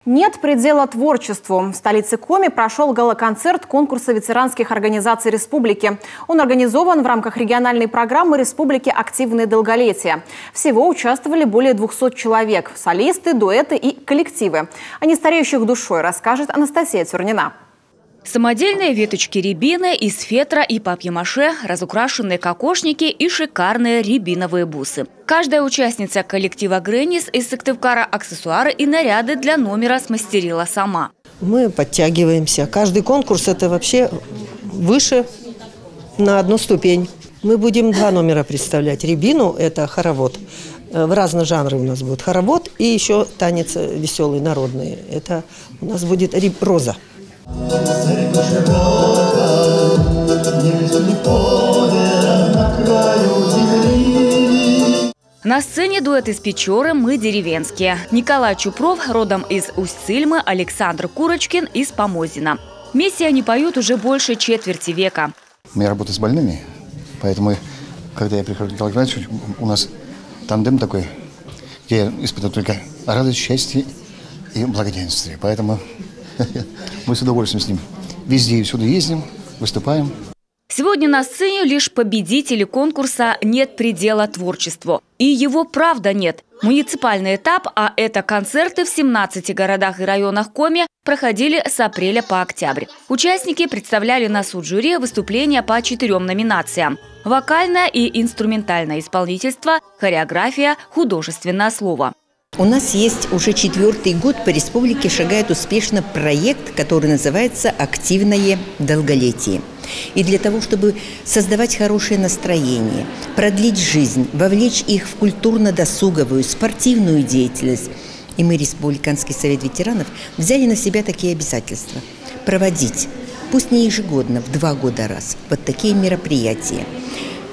Нет предела творчеству. В столице Коми прошел гала-концерт конкурса ветеранских организаций республики. Он организован в рамках региональной программы Республики «Активное долголетие». Всего участвовали более 200 человек – солисты, дуэты и коллективы. О нестареющих душой расскажет Анастасия Тюрнина. Самодельные веточки рябины из фетра и папье-маше, разукрашенные кокошники и шикарные рябиновые бусы. Каждая участница коллектива «Гренис» из Сыктывкара аксессуары и наряды для номера смастерила сама. Мы подтягиваемся. Каждый конкурс – это вообще выше на одну ступень. Мы будем 2 номера представлять. Рябину – это хоровод. В разные жанры у нас будет хоровод и еще танец веселый, народный. Это у нас будет роза. На сцене дуэт из Печоры «Мы деревенские». Николай Чупров родом из Усть-Цильмы, Александр Курочкин из Помозина. Вместе они поют уже больше четверти века. Я работаю с больными, поэтому, когда я прихожу к врачу, у нас тандем такой, где я испытываю только радость, счастье и благоденствие. Поэтому мы с удовольствием с ним везде и всюду ездим, выступаем. Сегодня на сцене лишь победители конкурса «Нет предела творчеству». И его правда нет. Муниципальный этап, а это концерты в 17 городах и районах Коми, проходили с апреля по октябрь. Участники представляли на суд жюри выступления по 4 номинациям: вокальное и инструментальное исполнительство, хореография, художественное слово. У нас есть уже 4-й год по республике шагает успешно проект, который называется «Активное долголетие». И для того, чтобы создавать хорошее настроение, продлить жизнь, вовлечь их в культурно-досуговую, спортивную деятельность, и мы, Республиканский совет ветеранов, взяли на себя такие обязательства. Проводить, пусть не ежегодно, в 2 года раз, вот такие мероприятия.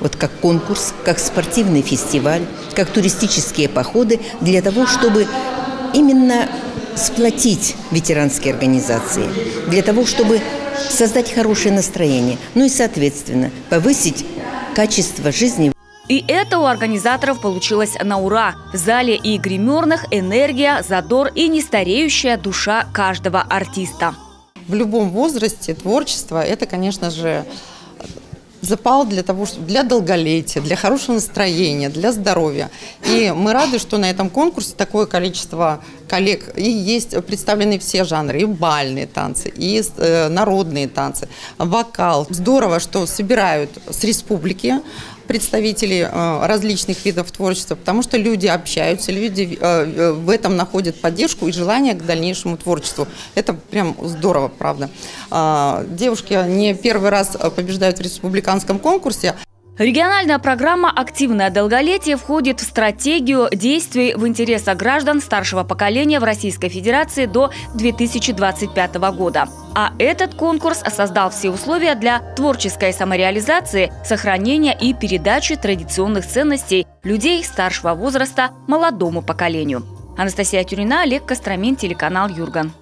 Вот как конкурс, как спортивный фестиваль, как туристические походы, для того, чтобы именно сплотить ветеранские организации, для того, чтобы создать хорошее настроение, ну и, соответственно, повысить качество жизни. И это у организаторов получилось на ура. В зале и гримерных энергия, задор и нестареющая душа каждого артиста. В любом возрасте творчество – это, конечно же, запал для долголетия, для хорошего настроения, для здоровья. И мы рады, что на этом конкурсе такое количество коллег. И есть представлены все жанры, и бальные танцы, и народные танцы, вокал. Здорово, что собирают с республики представителей различных видов творчества, потому что люди общаются, люди в этом находят поддержку и желание к дальнейшему творчеству. Это прям здорово, правда. Девушки не первый раз побеждают в республиканском конкурсе. Региональная программа «Активное долголетие» входит в стратегию действий в интересах граждан старшего поколения в Российской Федерации до 2025 года. А этот конкурс создал все условия для творческой самореализации, сохранения и передачи традиционных ценностей людей старшего возраста молодому поколению. Анастасия Тюрнина, Олег Костромин, телеканал «Юрган».